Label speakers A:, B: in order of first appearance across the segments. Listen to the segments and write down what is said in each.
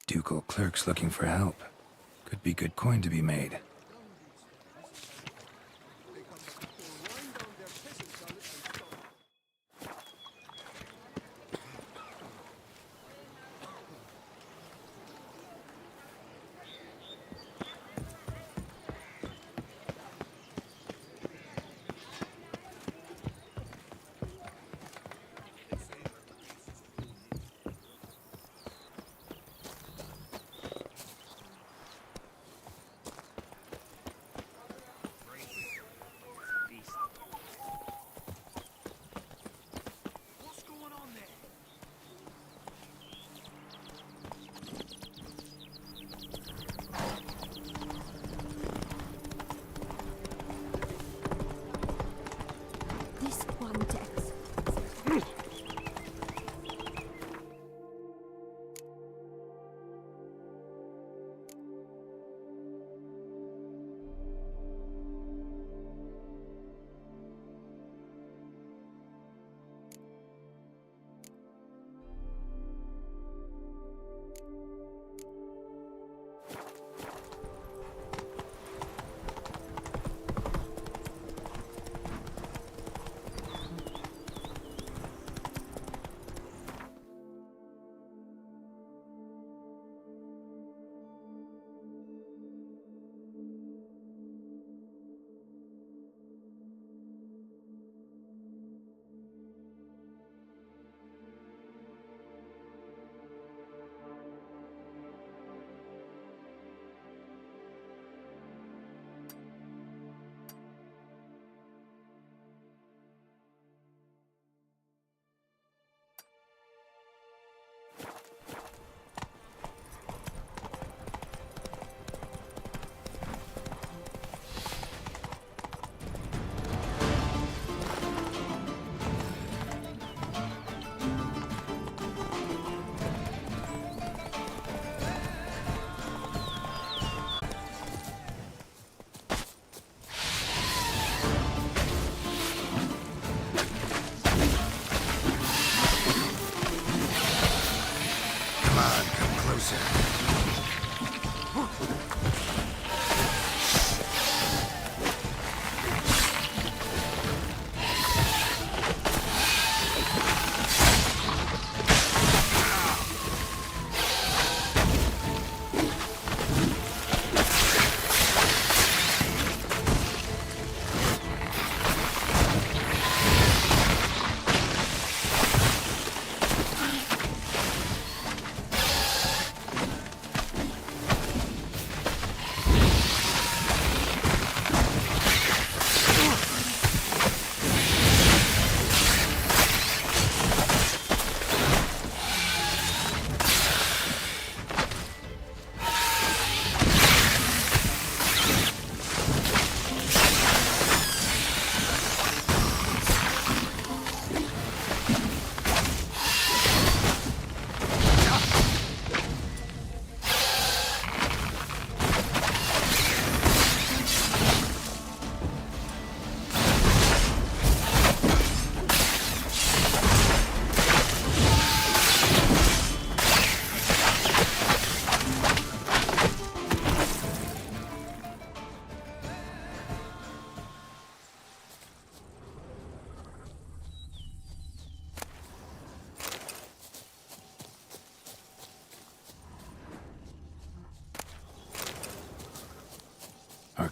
A: Ducal clerks looking for help. Could be good coin to be made.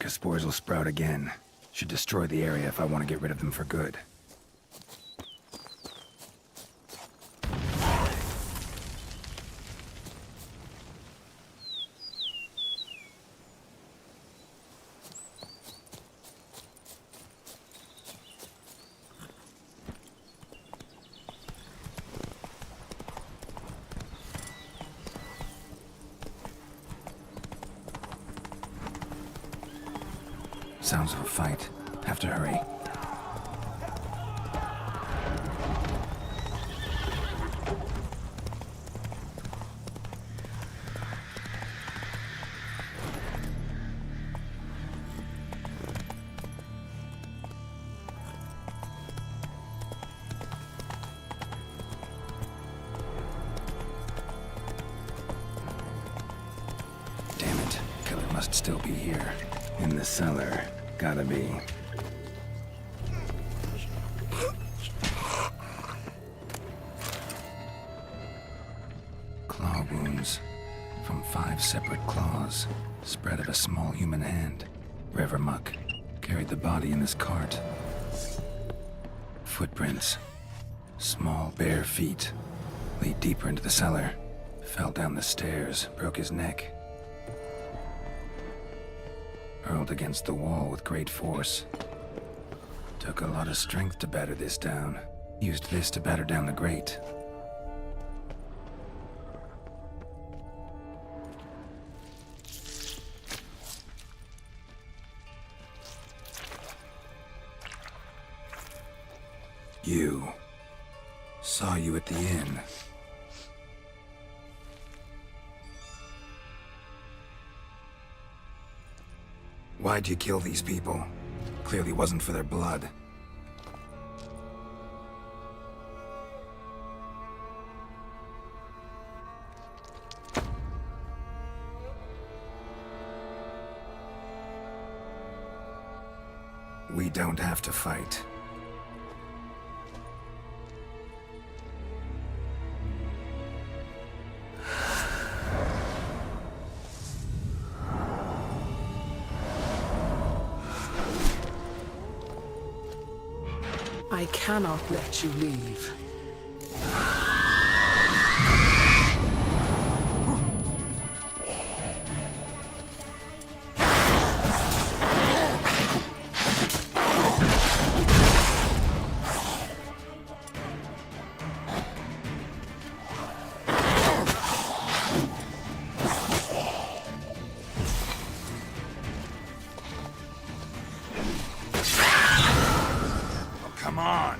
A: Spores will sprout again. Should destroy the area if I want to get rid of them for good. Sounds of a fight. Have to hurry. still be here. In the cellar. Gotta be. Claw wounds. From 5 separate claws. Spread of a small human hand. River muck. Carried the body in his cart. Footprints. Small bare feet. Lead deeper into the cellar. Fell down the stairs, broke his neck. Hurled against the wall with great force. Took a lot of strength to batter this down. Used this to batter down the grate. You. Saw you at the inn. Why'd you kill these people? Clearly wasn't for their blood. We don't have to fight.
B: I cannot let you leave.
A: Come on!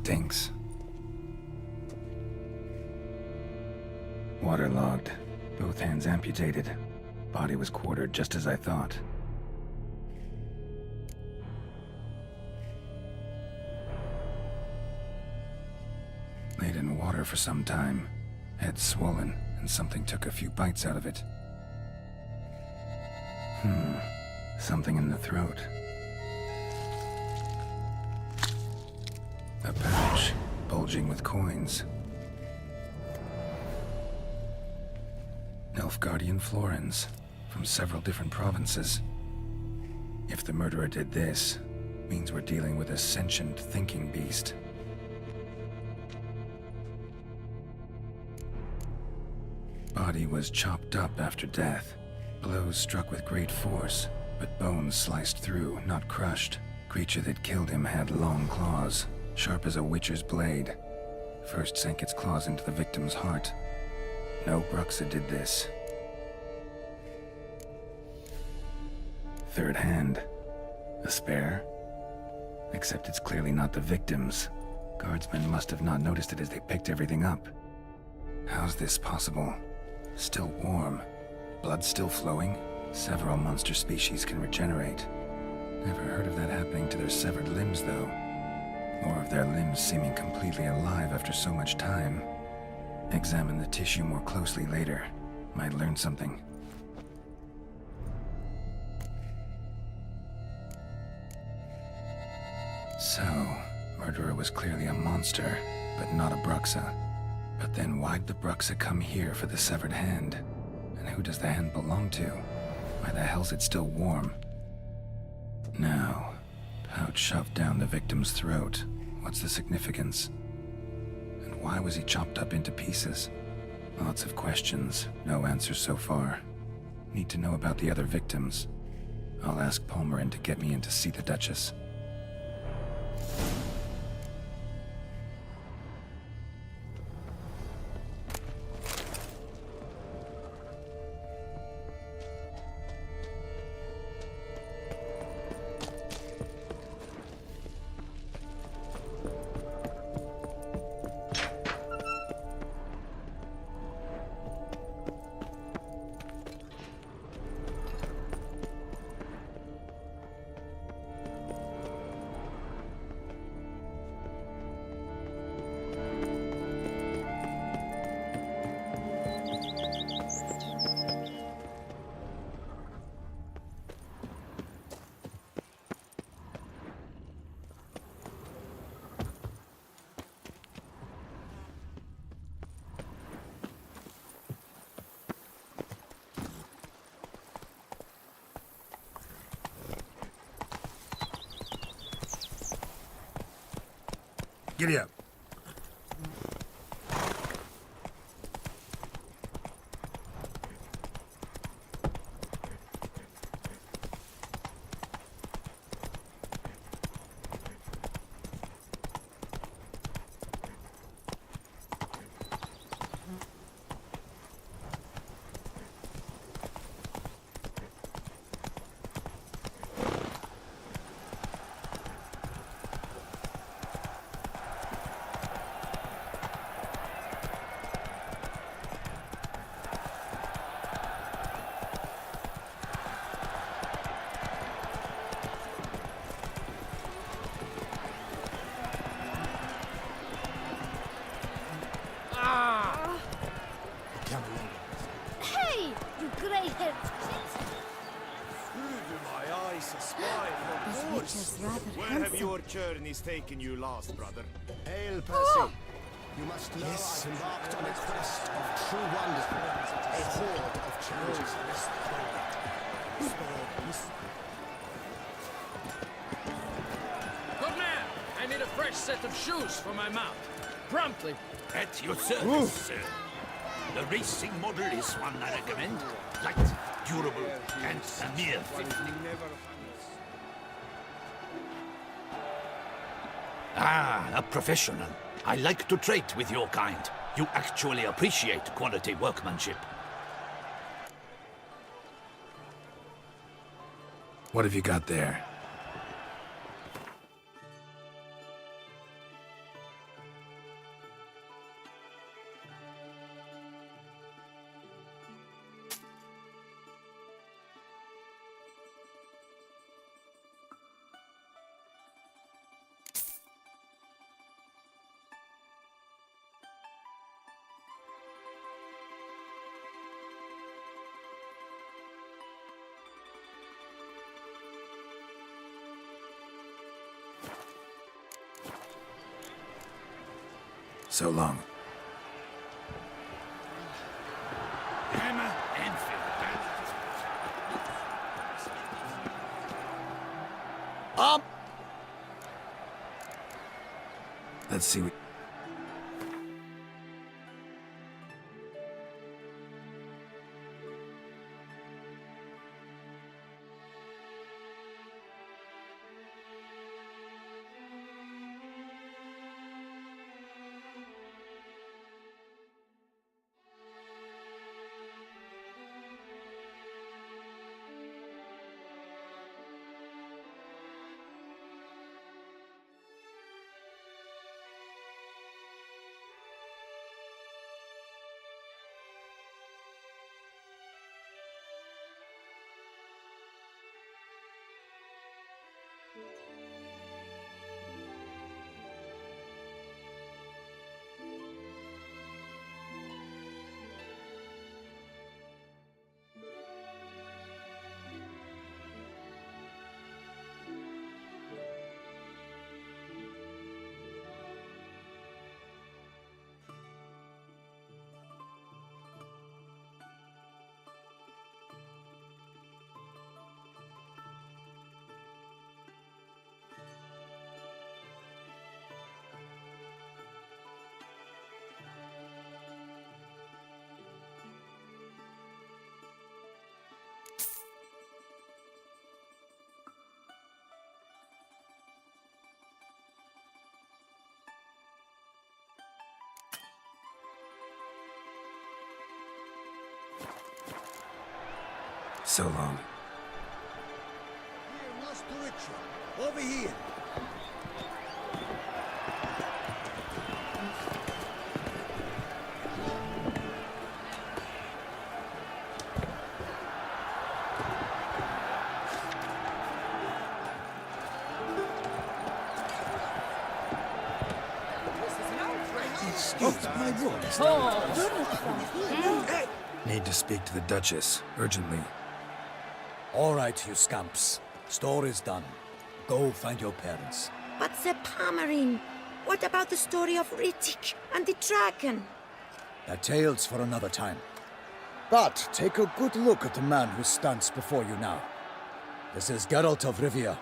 A: stinks. Waterlogged. Both hands amputated. Body was quartered just as I thought. Laid in water for some time. Head swollen, and something took a few bites out of it. Something in the throat. A pouch, bulging with coins. Nilfgaardian florins, from several different provinces. If the murderer did this, means we're dealing with a sentient thinking beast. Body was chopped up after death. Blows struck with great force, but bones sliced through, not crushed. Creature that killed him had long claws, sharp as a witcher's blade. First sank its claws into the victim's heart. No Bruxa did this. Third hand. A spare? Except it's clearly not the victim's. Guardsmen must have not noticed it as they picked everything up. How's this possible? Still warm. Blood still flowing? Several monster species can regenerate. Never heard of that happening to their severed limbs, though. Or of their limbs seeming completely alive after so much time. Examine the tissue more closely later. Might learn something. So, murderer was clearly a monster, but not a Bruxa. But then why'd the Bruxa come here for the severed hand? And who does the hand belong to? Why the hell's it still warm? Now, pouch shoved down the victim's throat. What's the significance? And why was he chopped up into pieces? Lots of questions, no answers so far. Need to know about the other victims. I'll ask Palmerin to get me in to see the Duchess.
C: Giddy up.
D: Hey, you grey-haired
E: Where have your journeys taken you last, brother?
F: Hail, Percy. You must know I've embarked on a quest of true wonder. A horde of challenges.
G: Good man! I need a fresh set of shoes for my mount. Promptly.
H: At your service, sir. The racing model is one I recommend. Light, durable, and a mere fit. Ah, a professional. I like to trade with your kind. You actually appreciate quality workmanship.
A: What have you got there? So long.
H: Hammer and filter.
A: Let's see what... So long.
F: Here, Master Richard. Over here.
C: My voice.
A: Need to speak to the Duchess, urgently.
I: All right, you scamps. Story's done. Go find your parents.
J: But Sir Palmerin, what about the story of Rittik and the dragon?
I: They're tales for another time. But take a good look at the man who stands before you now. This is Geralt of Rivia,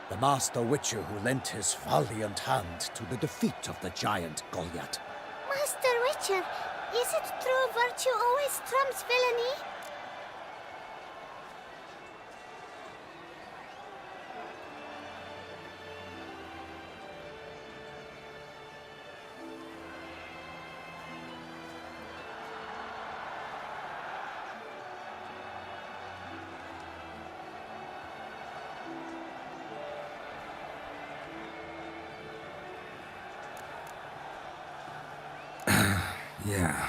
I: the master witcher who lent his valiant hand to the defeat of the giant Goliath.
D: Master Witcher, is it true virtue always trumps villainy?
A: Yeah.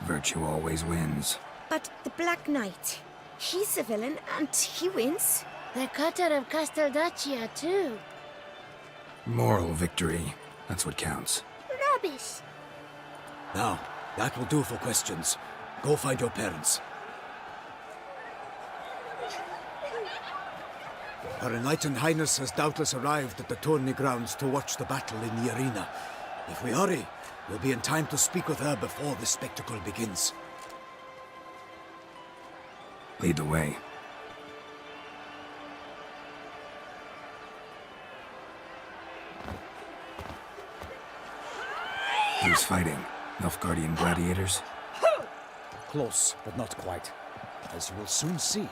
A: Virtue always wins.
J: But the Black Knight, he's a villain and he wins.
D: The cutter of Casteldaccia, too.
A: Moral victory. That's what counts.
D: Rubbish.
I: Now, that will do for questions. Go find your parents. Her Enlightened Highness has doubtless arrived at the tourney grounds to watch the battle in the arena. If we hurry, we'll be in time to speak with her before the spectacle begins.
A: Lead the way. Who's fighting? Nilfgaardian gladiators?
I: Close, but not quite. As you will soon see.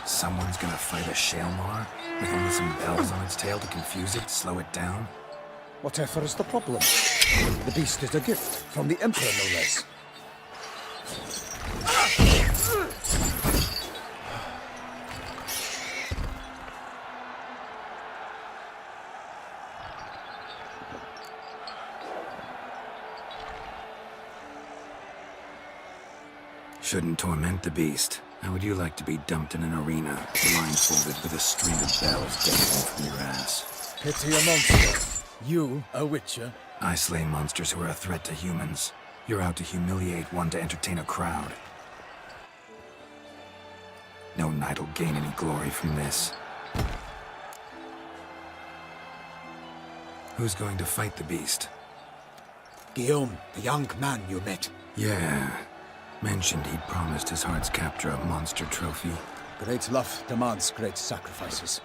A: Someone's gonna fight a Shaelmar? With only some bells on its tail to confuse it, slow it down?
I: Whatever is the problem? The beast is a gift from the Emperor, no less.
A: Shouldn't torment the beast. How would you like to be dumped in an arena, blindfolded with a string of bells dangling from your ass?
I: Pity a monster. You, a witcher?
A: I slay monsters who are a threat to humans. You're out to humiliate one to entertain a crowd. No knight will gain any glory from this. Who's going to fight the beast?
I: Guillaume, the young man you met.
A: Yeah. Mentioned he'd promised his heart's captor a monster trophy.
I: Great love demands great sacrifices.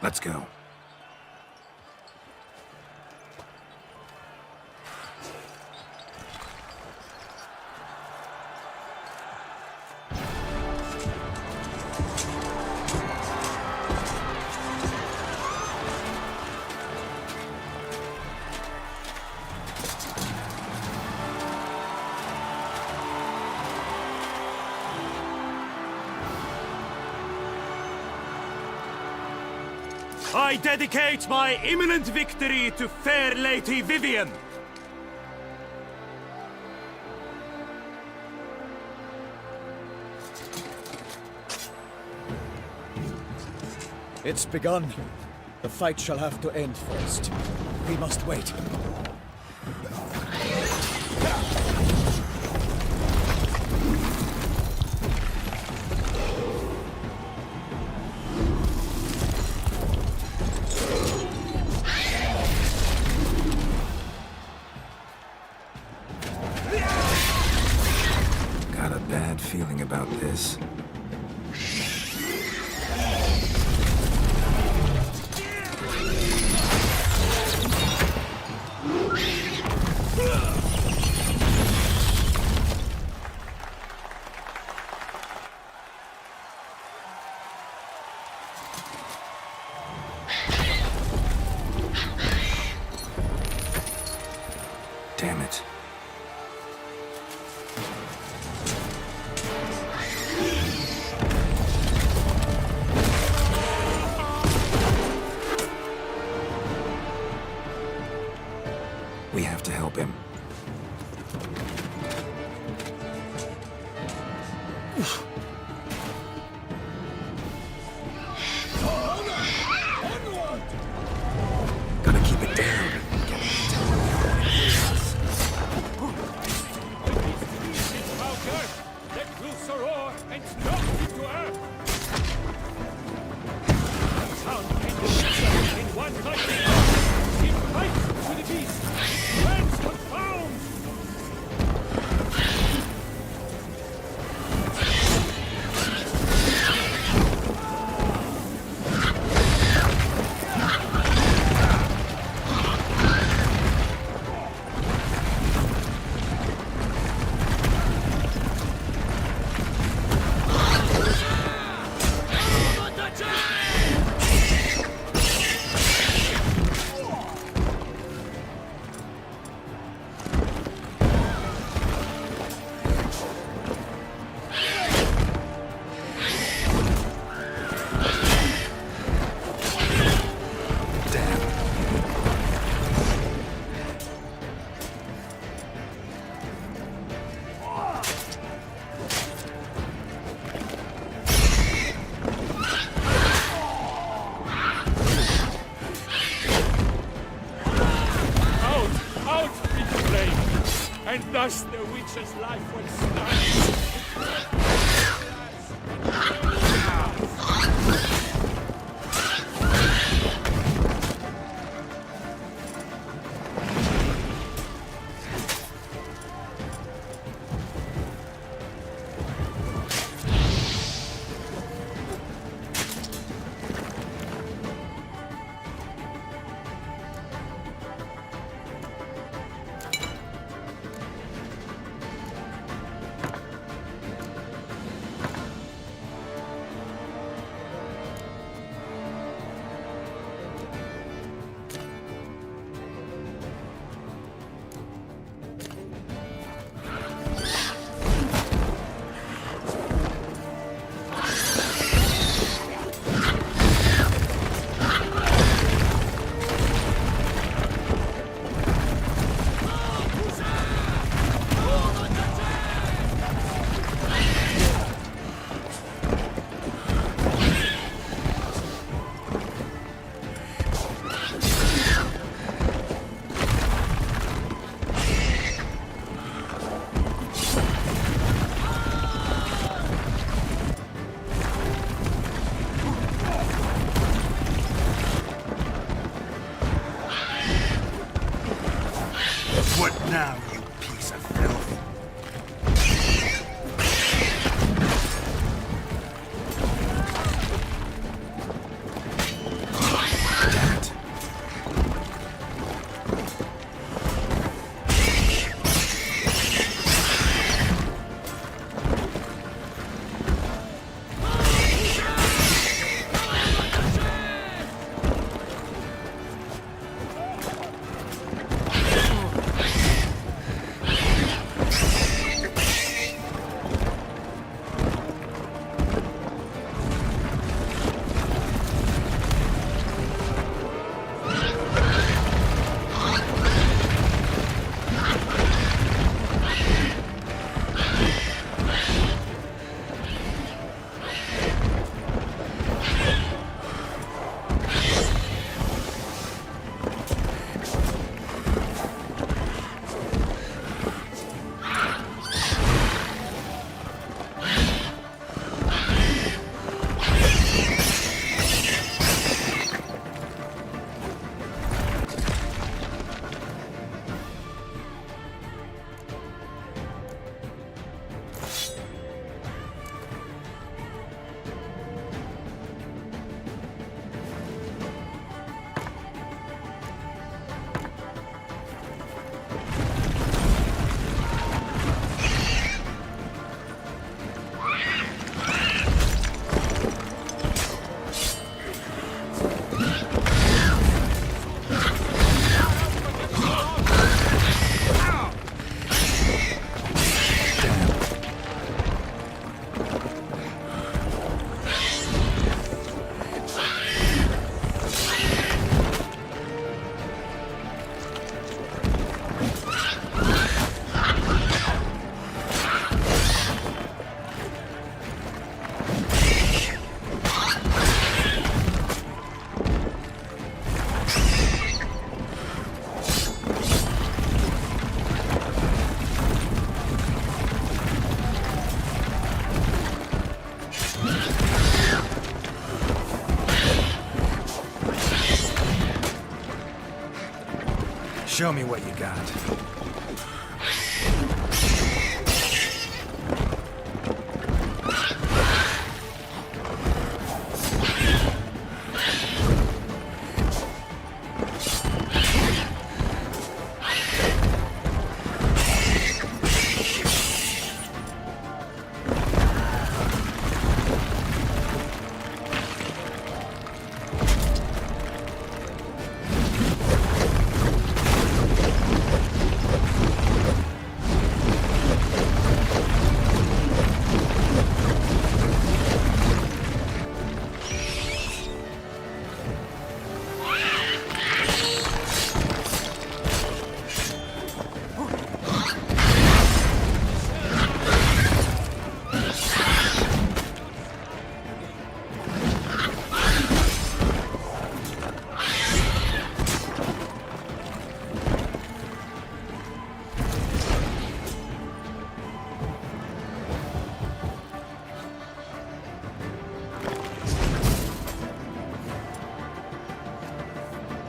A: Let's go.
E: I dedicate my imminent victory to fair Lady Vivian.
I: It's begun. The fight shall have to end first. We must wait.
A: Got a bad feeling about this. Damn it. We have to help him. Gotta keep it down.
G: Let loose a roar and knock it to earth! Sound in one mighty arm! It fights to the beast! Lands confound! And thus the witch's life will stand.
C: Show me what you got.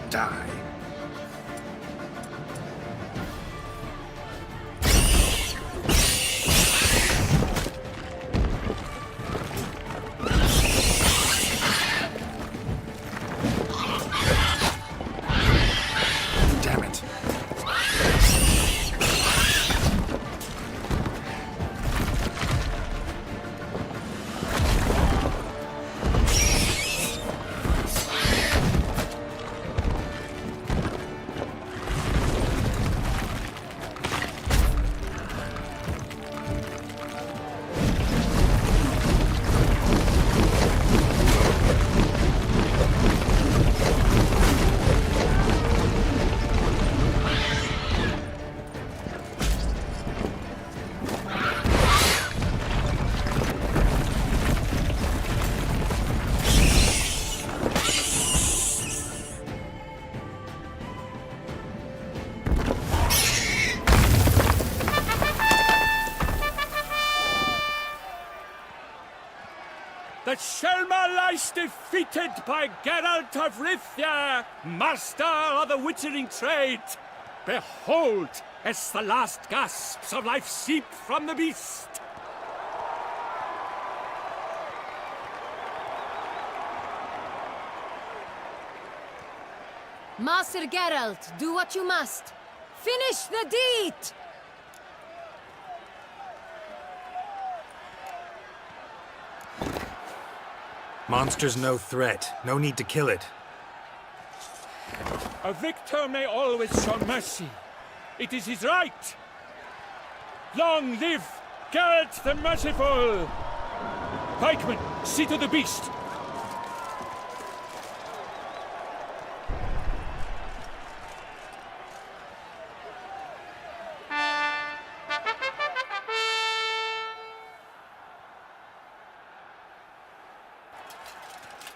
C: Die. Damn it.
G: The Shelma lies defeated by Geralt of Rivia, master of the witchering trade. Behold, as the last gasps of life seep from the beast.
K: Master Geralt, do what you must. Finish the deed!
C: Monster's no threat. No need to kill it.
G: A victor may always show mercy. It is his right. Long live Geralt the Merciful! Pikemen, see to the beast.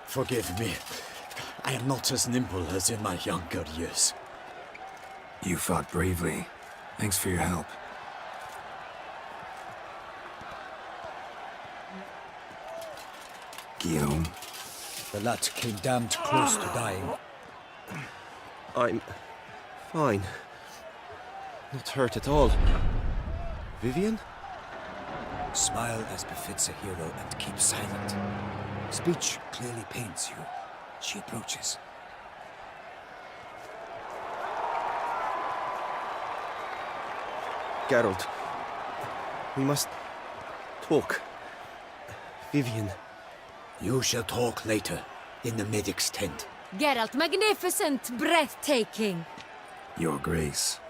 I: Forgive me. I am not as nimble as in my younger years.
A: You fought bravely. Thanks for your help. Guillaume?
I: The lad came damned close to dying.
L: I'm fine. Not hurt at all. Vivian?
I: Smile as befits a hero and keep silent. Speech clearly pains you. She approaches.
L: Geralt. We must talk. Vivian.
I: You shall talk later, in the medic's tent.
K: Geralt, magnificent, breathtaking.
A: Your Grace.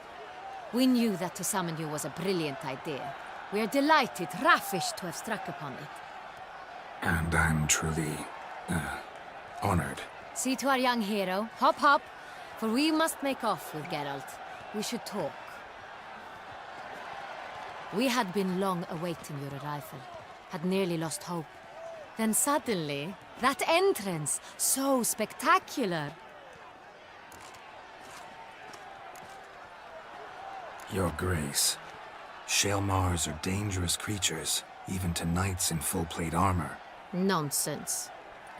K: We knew that to summon you was a brilliant idea. We are delighted, ravished to have struck upon it.
A: And I'm truly, honored.
K: See to our young hero. Hop, hop. For we must make off with Geralt. We should talk. We had been long awaiting your arrival. Had nearly lost hope. Then suddenly, that entrance, so spectacular.
A: Your Grace. Shaelmars are dangerous creatures, even to knights in full plate armor.
K: Nonsense.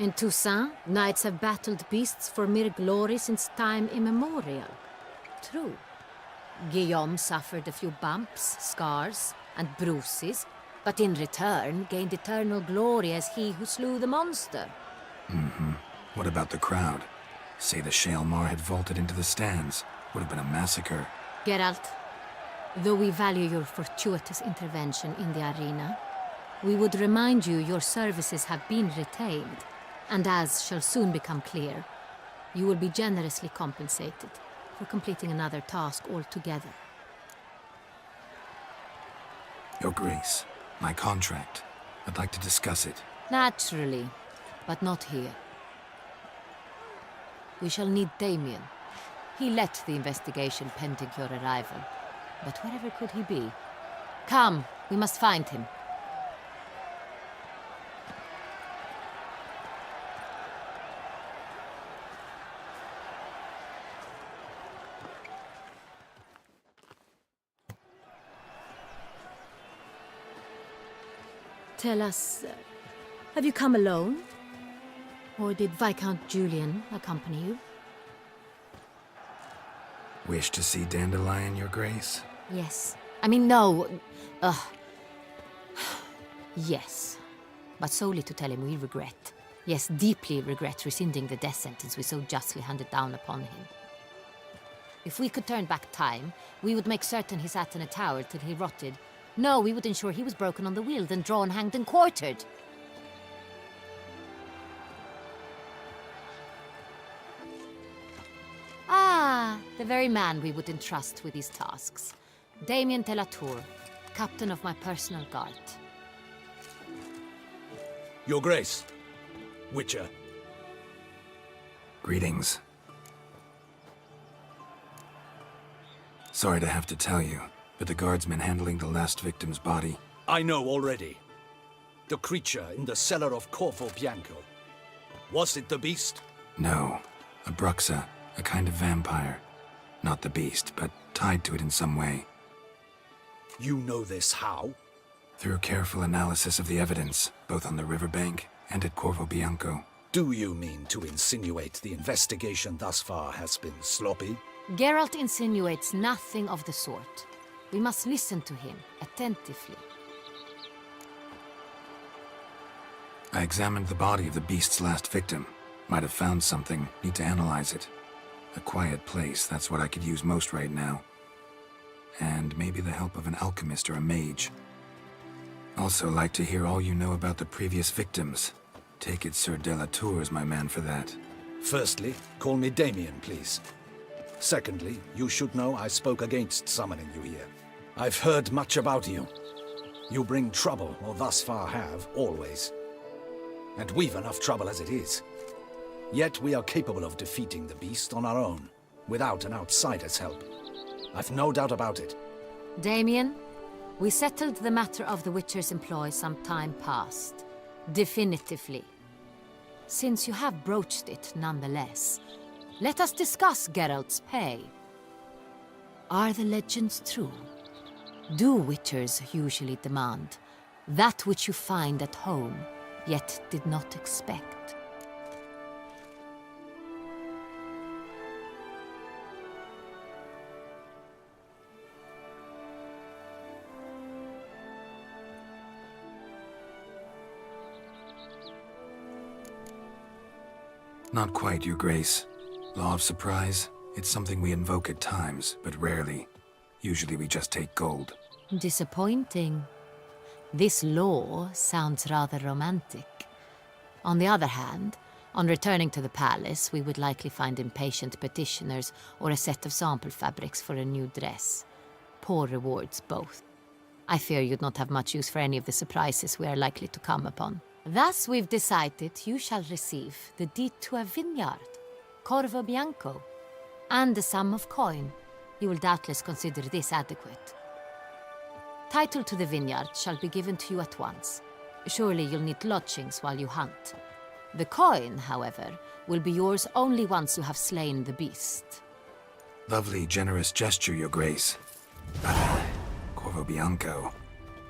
K: In Toussaint, knights have battled beasts for mere glory since time immemorial. True, Guillaume suffered a few bumps, scars, and bruises, but in return gained eternal glory as he who slew the monster.
A: Mm-hmm. What about the crowd? Say the Shaelmar had vaulted into the stands. Would have been a massacre.
K: Geralt, though we value your fortuitous intervention in the arena, we would remind you your services have been retained, and as shall soon become clear, you will be generously compensated for completing another task altogether.
A: Your Grace, my contract. I'd like to discuss it.
K: Naturally, but not here. We shall need Damien. He let the investigation pending your arrival. But wherever could he be? Come, we must find him. Tell us, have you come alone? Or did Viscount Julian accompany you?
A: Wish to see Dandelion, Your Grace?
K: Yes. I mean, no. Yes. But solely to tell him we regret. Yes, deeply regret rescinding the death sentence we so justly handed down upon him. If we could turn back time, we would make certain he sat in a tower till he rotted. No, we would ensure he was broken on the wheel, then drawn, hanged, and quartered. Ah, the very man we would entrust with these tasks. Damien de la Tour, captain of my personal guard.
H: Your Grace, Witcher.
A: Greetings. Sorry to have to tell you, but the guardsman handling the last victim's body...
H: I know already. The creature in the cellar of Corvo Bianco. Was it the beast?
A: No, a bruxa, a kind of vampire. Not the beast, but tied to it in some way.
H: You know this how?
A: Through careful analysis of the evidence, both on the riverbank and at Corvo Bianco.
H: Do you mean to insinuate the investigation thus far has been sloppy?
K: Geralt insinuates nothing of the sort. We must listen to him attentively.
A: I examined the body of the beast's last victim. Might have found something, need to analyze it. A quiet place, that's what I could use most right now. And maybe the help of an alchemist or a mage. Also like to hear all you know about the previous victims. Take it Sir de la Tour is my man for that.
H: Firstly, call me Damien, please. Secondly, you should know I spoke against summoning you here. I've heard much about you. You bring trouble, or thus far have, always. And we've enough trouble as it is. Yet we are capable of defeating the beast on our own, without an outsider's help. I've no doubt about it.
K: Damien, we settled the matter of the Witcher's employ some time past. Definitively. Since you have broached it nonetheless, let us discuss Geralt's pay. Are the legends true? Do Witchers usually demand that which you find at home, yet did not expect?
A: Not quite, Your Grace. Law of surprise, it's something we invoke at times, but rarely. Usually we just take gold.
K: Disappointing. This law sounds rather romantic. On the other hand, on returning to the palace, we would likely find impatient petitioners or a set of sample fabrics for a new dress. Poor rewards, both. I fear you'd not have much use for any of the surprises we are likely to come upon. Thus, we've decided you shall receive the deed to a vineyard, Corvo Bianco, and the sum of coin. You will doubtless consider this adequate. Title to the vineyard shall be given to you at once. Surely you'll need lodgings while you hunt. The coin, however, will be yours only once you have slain the beast.
A: Lovely, generous gesture, Your Grace. Corvo Bianco.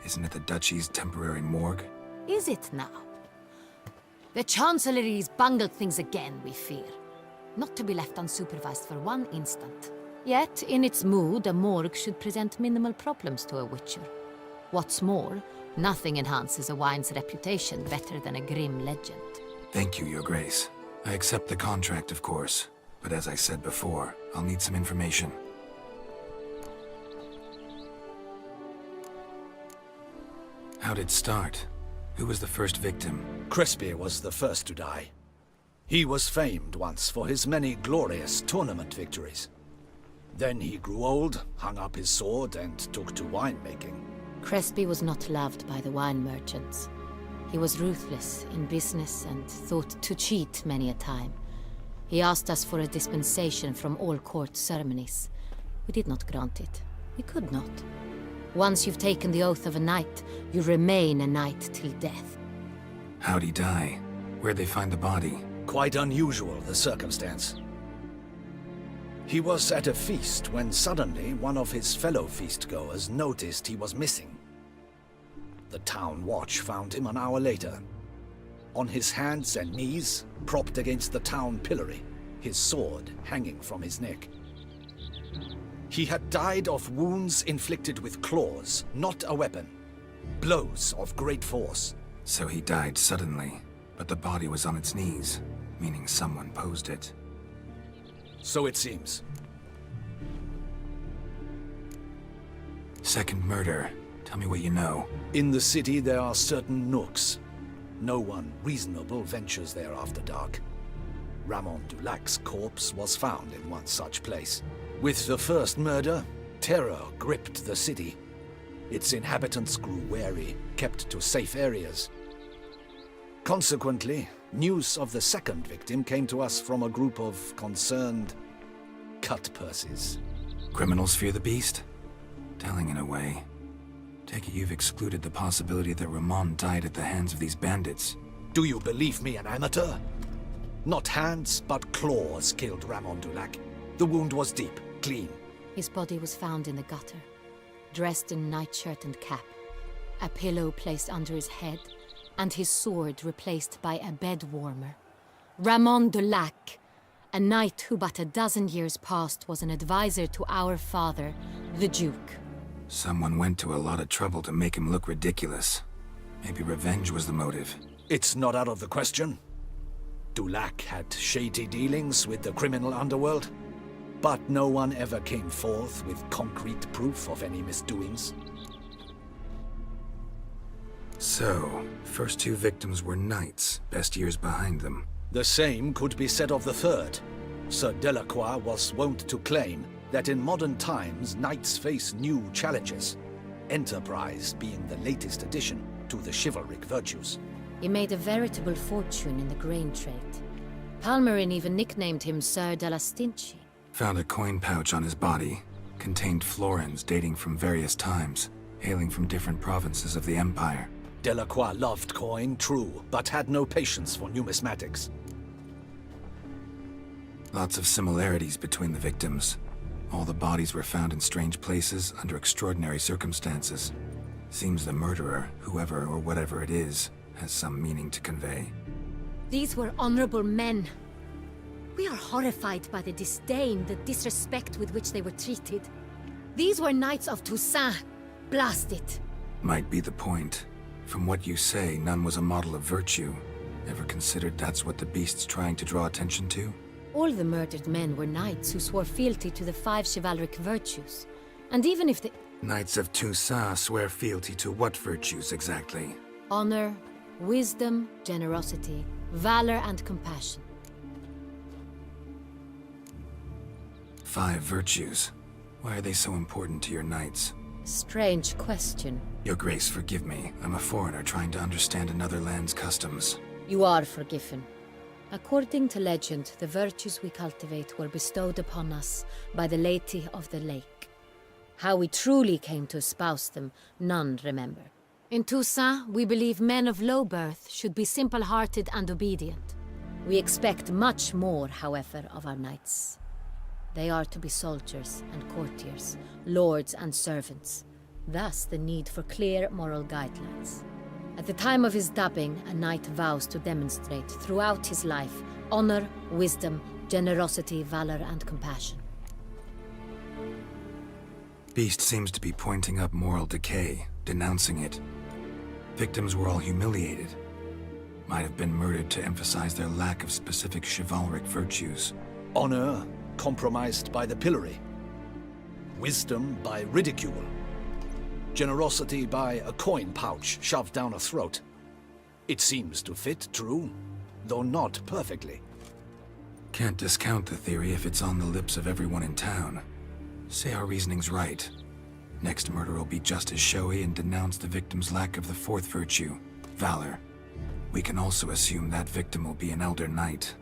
A: Isn't it the Duchy's temporary morgue?
K: Is it now? The Chancellery's bungled things again, we fear. Not to be left unsupervised for one instant. Yet, in its mood, a morgue should present minimal problems to a witcher. What's more, nothing enhances a wine's reputation better than a grim legend.
A: Thank you, Your Grace. I accept the contract, of course. But as I said before, I'll need some information. How'd it start? Who was the first victim?
H: Crespi was the first to die. He was famed once for his many glorious tournament victories. Then he grew old, hung up his sword, and took to winemaking.
K: Crespi was not loved by the wine merchants. He was ruthless in business and thought to cheat many a time. He asked us for a dispensation from all court ceremonies. We did not grant it. We could not. Once you've taken the oath of a knight, you remain a knight till death.
A: How'd he die? Where'd they find the body?
H: Quite unusual, the circumstance. He was at a feast when suddenly one of his fellow feastgoers noticed he was missing. The town watch found him an hour later. On his hands and knees, propped against the town pillory, his sword hanging from his neck. He had died of wounds inflicted with claws, not a weapon. Blows of great force.
A: So he died suddenly, but the body was on its knees, meaning someone posed it.
H: So it seems.
A: Second murder. Tell me what you know.
H: In the city there are certain nooks. No one reasonable ventures there after dark. Ramon Dulac's corpse was found in one such place. With the first murder, terror gripped the city. Its inhabitants grew wary, kept to safe areas. Consequently, news of the second victim came to us from a group of concerned cut-purses.
A: Criminals fear the beast? Telling in a way. Take it you've excluded the possibility that Ramon died at the hands of these bandits.
H: Do you believe me an amateur? Not hands, but claws killed Ramon Dulac. The wound was deep, clean.
K: His body was found in the gutter, dressed in nightshirt and cap, a pillow placed under his head, and his sword replaced by a bed warmer. Ramon Dulac, a knight who but a dozen years past was an advisor to our father, the Duke.
A: Someone went to a lot of trouble to make him look ridiculous. Maybe revenge was the motive.
H: It's not out of the question. Dulac had shady dealings with the criminal underworld, but no one ever came forth with concrete proof of any misdoings.
A: So, first two victims were knights, best years behind them.
H: The same could be said of the third. Sir Delacroix was wont to claim that in modern times knights face new challenges, enterprise being the latest addition to the chivalric virtues.
K: He made a veritable fortune in the grain trade. Palmerin even nicknamed him Sir della Stinci.
A: Found a coin pouch on his body, contained florins dating from various times, hailing from different provinces of the Empire.
H: Delacroix loved coin, true, but had no patience for numismatics.
A: Lots of similarities between the victims. All the bodies were found in strange places under extraordinary circumstances. Seems the murderer, whoever or whatever it is, has some meaning to convey.
K: These were honorable men. We are horrified by the disdain, the disrespect with which they were treated. These were knights of Toussaint. Blast it.
A: Might be the point. From what you say, none was a model of virtue. Ever considered that's what the beast's trying to draw attention to?
K: All the murdered men were knights who swore fealty to the 5 chivalric virtues. And even if the...
A: Knights of Toussaint swear fealty to what virtues exactly?
K: Honor, wisdom, generosity, valor, and compassion.
A: 5 virtues. Why are they so important to your knights?
K: Strange question.
A: Your Grace, forgive me. I'm a foreigner trying to understand another land's customs.
K: You are forgiven. According to legend, the virtues we cultivate were bestowed upon us by the Lady of the Lake. How we truly came to espouse them, none remember. In Toussaint, we believe men of low birth should be simple-hearted and obedient. We expect much more, however, of our knights. They are to be soldiers and courtiers, lords and servants. Thus, the need for clear moral guidelines. At the time of his dubbing, a knight vows to demonstrate throughout his life honor, wisdom, generosity, valor, and compassion.
A: Beast seems to be pointing up moral decay, denouncing it. Victims were all humiliated. Might have been murdered to emphasize their lack of specific chivalric virtues.
H: Honor compromised by the pillory. Wisdom by ridicule. Generosity by a coin pouch shoved down a throat. It seems to fit, true, though not perfectly.
A: Can't discount the theory if it's on the lips of everyone in town. Say our reasoning's right. Next murder will be just as showy and denounce the victim's lack of the fourth virtue, valor. We can also assume that victim will be an elder knight.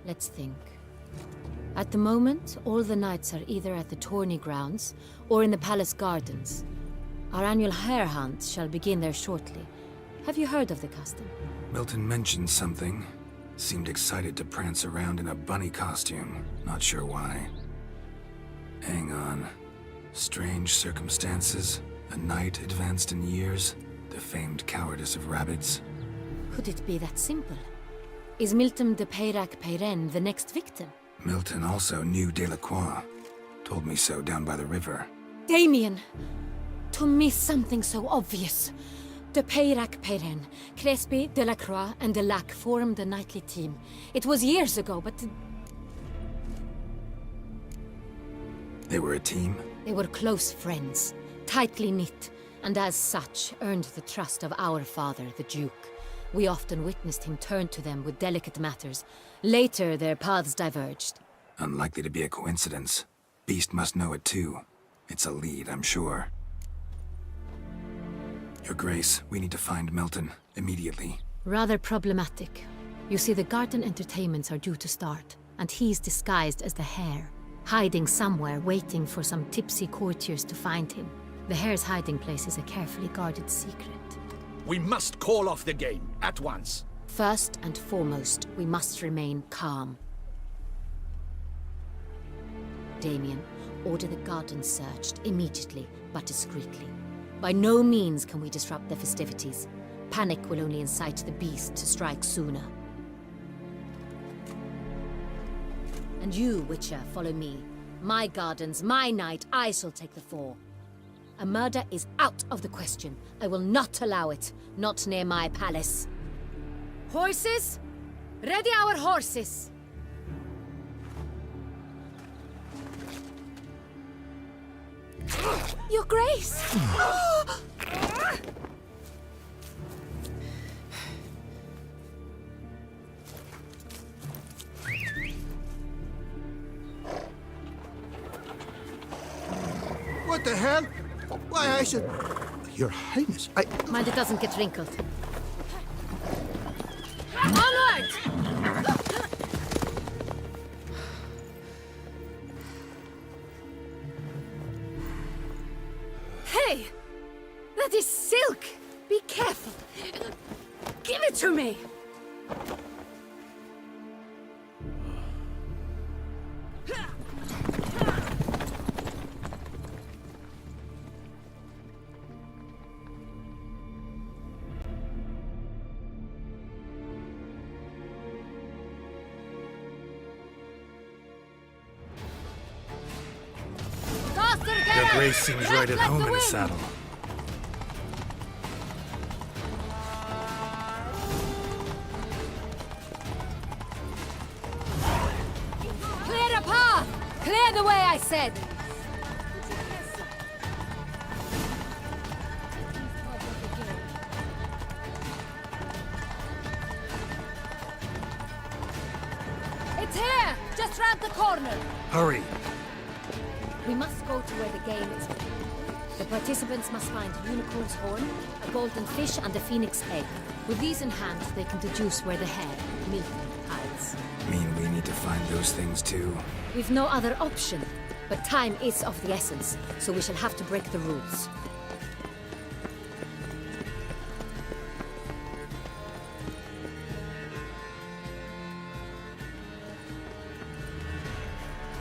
K: Let's think. At the moment, all the knights are either at the tourney grounds or in the palace gardens. Our annual hare hunt shall begin there shortly. Have you heard of the custom?
A: Milton mentioned something. Seemed excited to prance around in a bunny costume. Not sure why. Hang on. Strange circumstances. A knight advanced in years. The famed cowardice of rabbits.
K: Could it be that simple? Is Milton de Peyrac-Peyren the next victim?
A: Milton also knew Delacroix. Told me so down by the river.
K: Damien! To miss something so obvious. De Peyrac-Peyren, Crespi, Delacroix, and Delac formed a knightly team. It was years ago, but...
A: They were a team?
K: They were close friends, tightly knit, and as such earned the trust of our father, the Duke. We often witnessed him turn to them with delicate matters. Later, their paths diverged.
A: Unlikely to be a coincidence. Beast must know it too. It's a lead, I'm sure. Your Grace, we need to find Milton, immediately.
K: Rather problematic. You see, the garden entertainments are due to start, and he's disguised as the hare, hiding somewhere, waiting for some tipsy courtiers to find him. The hare's hiding place is a carefully guarded secret.
H: We must call off the game, at once.
K: First and foremost, we must remain calm. Damien, order the garden searched immediately, but discreetly. By no means can we disrupt the festivities. Panic will only incite the beast to strike sooner. And you, Witcher, follow me. My gardens, my night, I shall take the fall. A murder is out of the question. I will not allow it. Not near my palace. Horses? Ready our horses! Your Grace!
F: What the hell? Why, I should... Your Highness,
K: Mind it doesn't get wrinkled. Onward! Hey! That is silk! Be careful! Give it to me!
C: Your Grace seems right at home in the saddle.
K: Clear a path! Clear the way, I said! It's here! Just round the corner!
C: Hurry!
K: We must go to where the game is. The participants must find a unicorn's horn, a golden fish, and a phoenix egg. With these in hand, they can deduce where the hare, Milton, hides.
A: Mean we need to find those things too?
K: We've no other option. But time is of the essence, so we shall have to break the rules.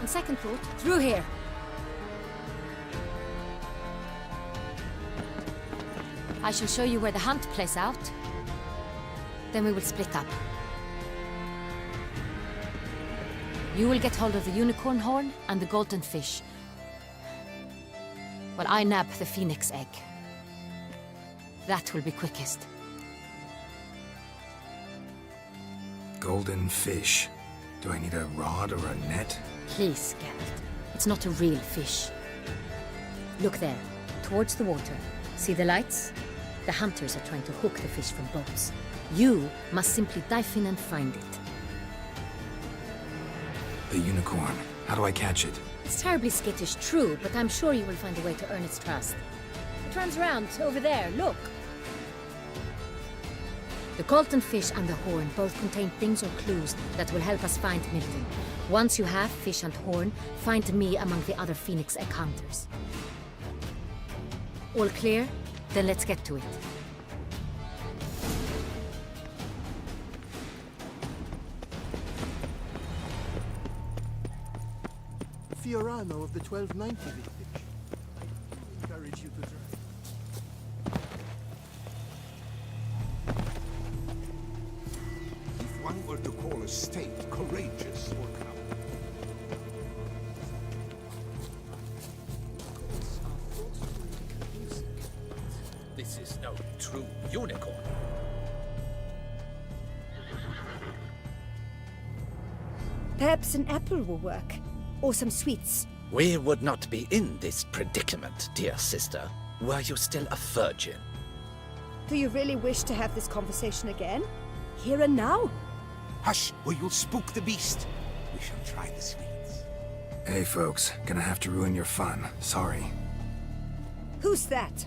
K: On second thought, through here. I shall show you where the hunt plays out. Then we will split up. You will get hold of the unicorn horn and the golden fish. while I nab the phoenix egg. That will be quickest.
A: Golden fish. Do I need a rod or a net?
K: Please, Geralt. It's not a real fish. Look there, towards the water. See the lights? The hunters are trying to hook the fish from boats. You must simply dive in and find it.
A: The unicorn. How do I catch it?
K: It's terribly skittish, true, but I'm sure you will find a way to earn its trust. It runs around over there, look. The Colton fish and the horn both contain things or clues that will help us find Milton. Once you have fish and horn, find me among the other phoenix egg hunters. All clear? Then let's get to it.
F: Fiorano of the 1290 vintage. I encourage you to try. If one were to call a state courageous or coward.
H: This is no true unicorn.
J: Perhaps an apple will work. Or some sweets.
H: We would not be in this predicament, dear sister, were you still a virgin.
J: Do you really wish to have this conversation again? Here and now?
F: Hush, or you'll spook the beast. We shall try the sweets.
A: Hey folks, gonna have to ruin your fun. Sorry.
J: Who's that?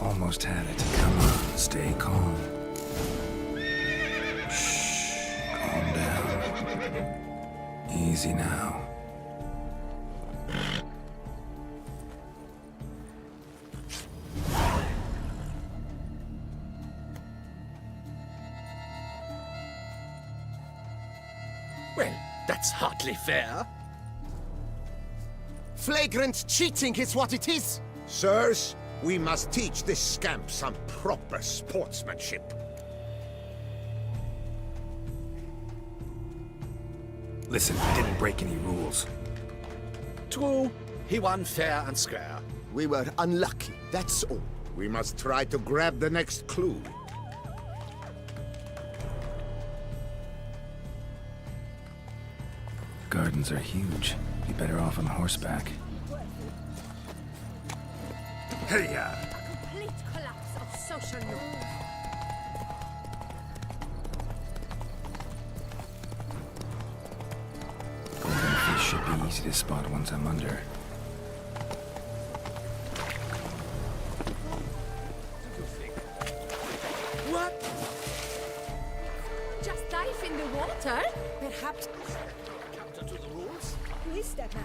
A: Almost had it. Come on, stay calm. Shh, calm down. Easy now.
H: Well, that's hardly fair.
F: Flagrant cheating is what it is! Sirs, we must teach this scamp some proper sportsmanship.
A: Listen, I didn't break any rules.
H: True, he won fair and square.
F: We were unlucky, that's all. We must try to grab the next clue.
A: Gardens are huge. Be better off on horseback. Hey-ya!
J: Complete collapse of social norms.
A: Golden fish should be easy to spot once I'm under.
J: What? Just dive in the water? Perhaps.
H: Counter to the rules?
J: Who is that man?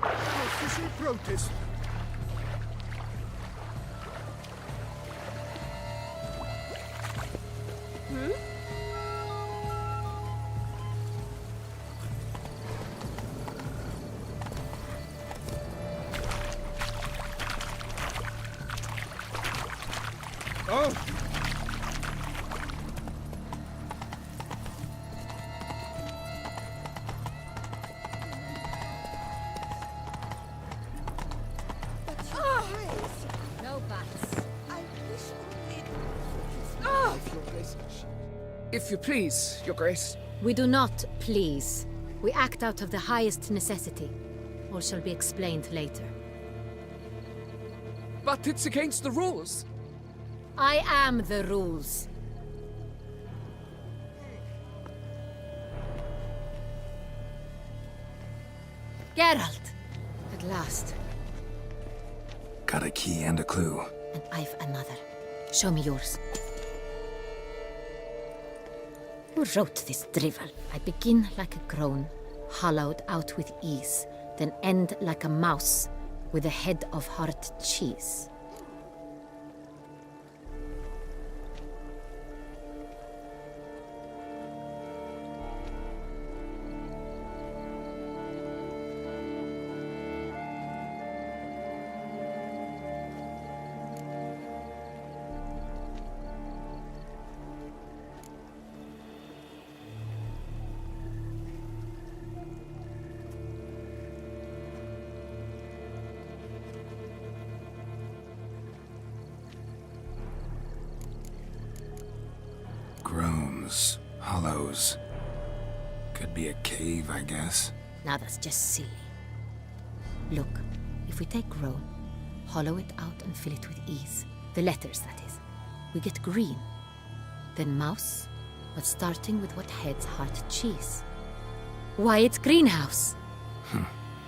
F: Official protest.
B: If you please, Your Grace.
K: We do not please. We act out of the highest necessity. All shall be explained later.
B: But it's against the rules.
K: I am the rules. Geralt! At last.
A: Got a key and a clue.
K: And I've another. Show me yours. Who wrote this drivel? I begin like a crone, hollowed out with ease, then end like a mouse, with a head of hard cheese.
A: Groans, hollows. Could be a cave, I guess.
K: Now that's just silly. Look, if we take groan, hollow it out and fill it with ease, the letters, that is, we get green. Then mouse, but starting with what heads hard cheese. Why, it's greenhouse!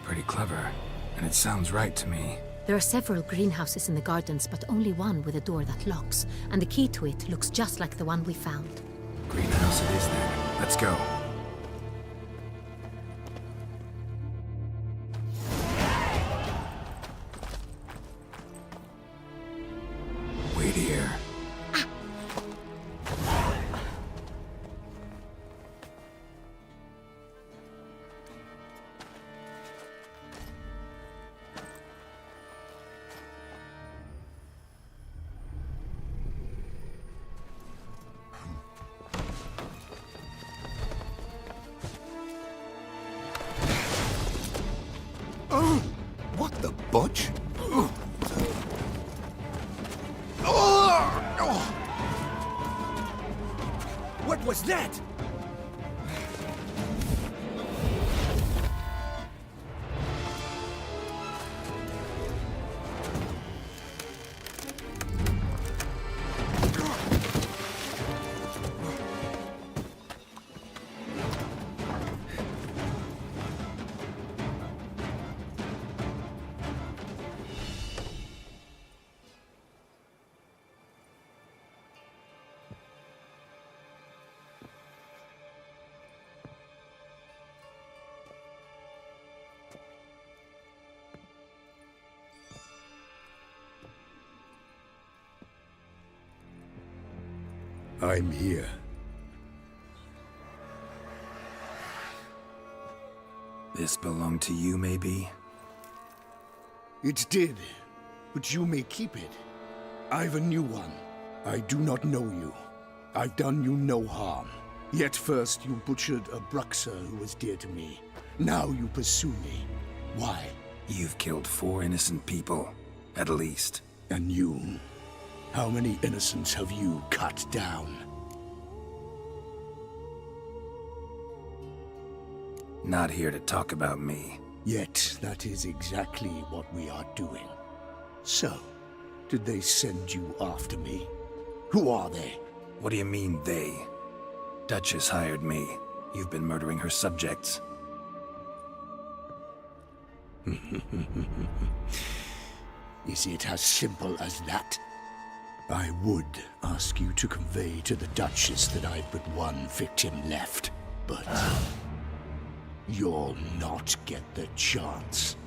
A: Pretty clever. And it sounds right to me.
K: There are several greenhouses in the gardens, but only one with a door that locks, and the key to it looks just like the one we found.
A: Greenhouse it is then. Let's go. Wait here.
F: What the butch?
C: What was that?
F: I'm here.
A: This belonged to you, maybe?
F: It did, but you may keep it. I've a new one. I do not know you. I've done you no harm. Yet first you butchered a Bruxer who was dear to me. Now you pursue me. Why?
A: You've killed 4 innocent people, at least.
F: And you? How many innocents have you cut down?
A: Not here to talk about me.
F: Yet that is exactly what we are doing. So, did they send you after me? Who are they?
A: What do you mean, they? Duchess hired me. You've been murdering her subjects.
F: Is it as simple as that? I would ask you to convey to the Duchess that I've but one victim left, but you'll not get the chance.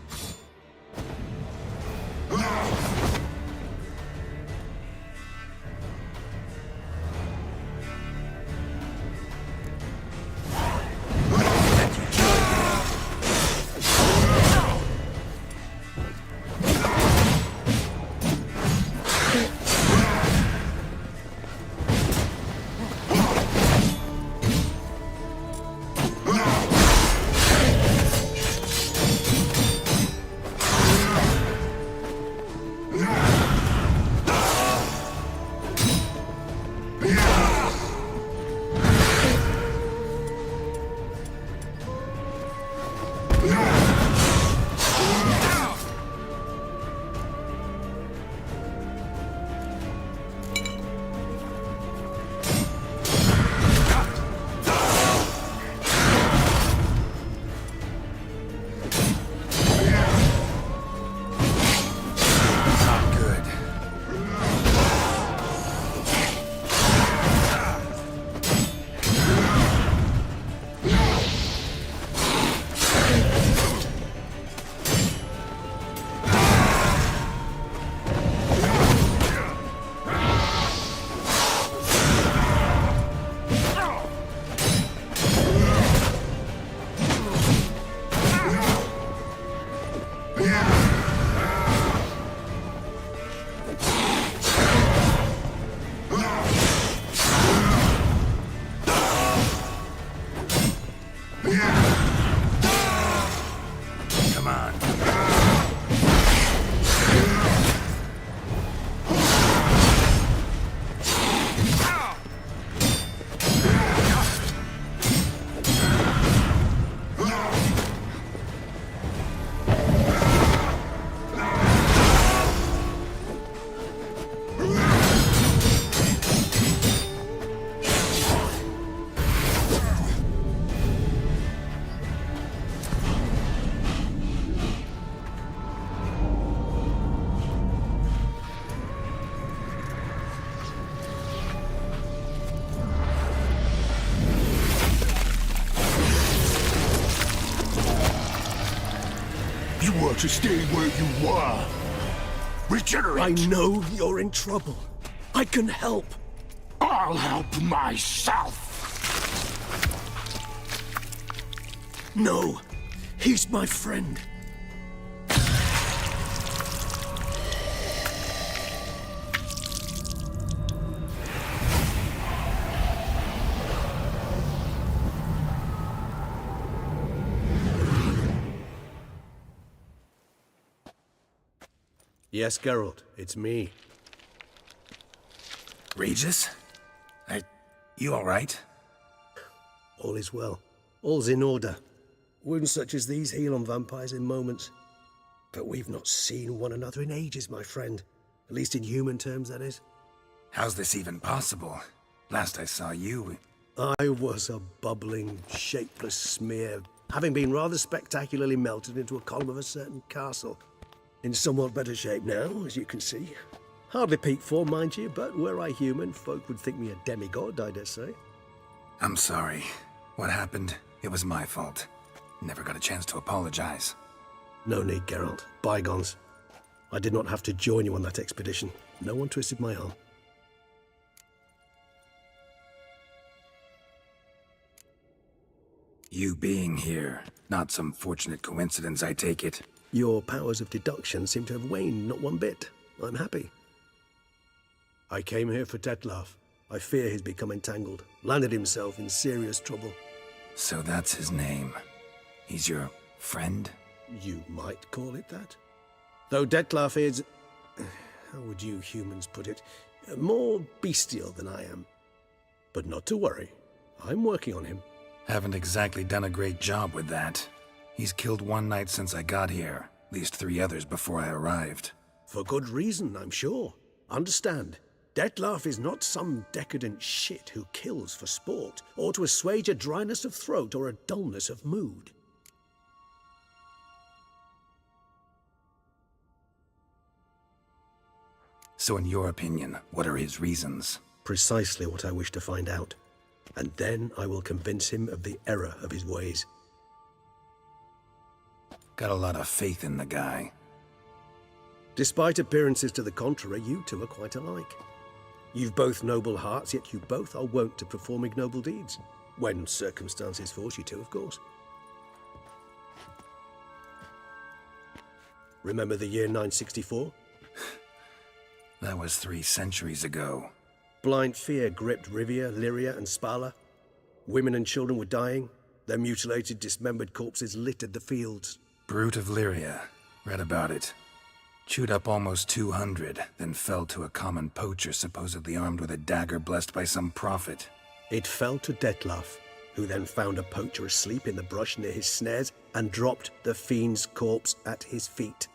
F: were to stay where you were, regenerate.
M: I know you're in trouble. I can help.
F: I'll help myself.
M: No, he's my friend.
N: Yes, Geralt, it's me.
A: Regis? You alright?
N: All is well. All's in order. Wounds such as these heal on vampires in moments. But we've not seen one another in ages, my friend. At least in human terms, that is.
A: How's this even possible? Last I saw you...
N: I was a bubbling, shapeless smear, having been rather spectacularly melted into a column of a certain castle. In somewhat better shape now, as you can see. Hardly peak form, mind you, but were I human, folk would think me a demigod, I dare say.
A: I'm sorry. What happened? It was my fault. Never got a chance to apologize.
N: No need, Geralt. Bygones. I did not have to join you on that expedition. No one twisted my arm.
A: You being here, not some fortunate coincidence, I take it.
N: Your powers of deduction seem to have waned not one bit. I'm happy. I came here for Detlef. I fear he's become entangled, landed himself in serious trouble.
A: So that's his name. He's your friend?
N: You might call it that. Though Detlef is... how would you humans put it? More bestial than I am. But not to worry. I'm working on him.
A: Haven't exactly done a great job with that. He's killed one knight since I got here. At least 3 others before I arrived.
N: For good reason, I'm sure. Understand, Detlef is not some decadent shit who kills for sport, or to assuage a dryness of throat or a dullness of mood.
A: So in your opinion, what are his reasons?
N: Precisely what I wish to find out. And then I will convince him of the error of his ways.
A: Got a lot of faith in the guy.
N: Despite appearances to the contrary, you two are quite alike. You've both noble hearts, yet you both are wont to perform ignoble deeds. When circumstances force you to, of course. Remember the year 964?
A: That was 3 centuries ago.
N: Blind fear gripped Rivia, Lyria, and Spala. Women and children were dying. Their mutilated, dismembered corpses littered the fields.
A: Brute of Lyria. Read about it. Chewed up almost 200, then fell to a common poacher supposedly armed with a dagger blessed by some prophet.
N: It fell to Detlef, who then found a poacher asleep in the brush near his snares and dropped the fiend's corpse at his feet.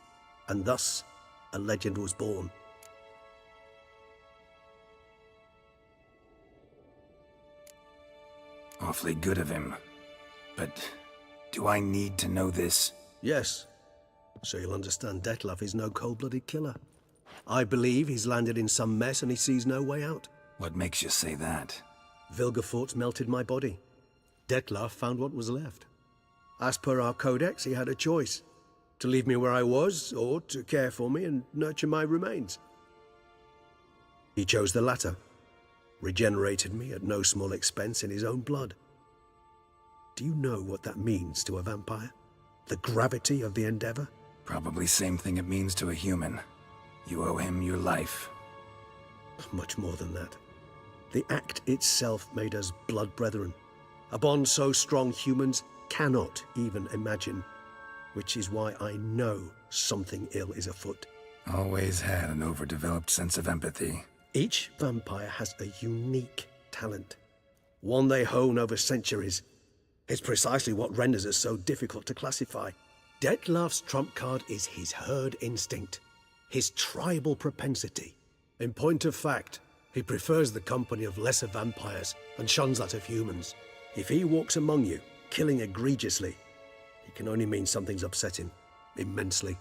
N: And thus, a legend was born.
A: Awfully good of him. But do I need to know this?
N: Yes. So you'll understand Detlef is no cold-blooded killer. I believe he's landed in some mess and he sees no way out.
A: What makes you say that?
N: Vilgefortz melted my body. Detlef found what was left. As per our codex, he had a choice. To leave me where I was, or to care for me and nurture my remains. He chose the latter. Regenerated me at no small expense in his own blood. Do you know what that means to a vampire? The gravity of the endeavor?
A: Probably same thing it means to a human. You owe him your life.
N: Much more than that. The act itself made us blood brethren. A bond so strong humans cannot even imagine. Which is why I know something ill is afoot.
A: Always had an overdeveloped sense of empathy.
N: Each vampire has a unique talent. One they hone over centuries. It's precisely what renders us so difficult to classify. Detlef's trump card is his herd instinct, his tribal propensity. In point of fact, he prefers the company of lesser vampires and shuns that of humans. If he walks among you, killing egregiously, it can only mean something's upset him, immensely.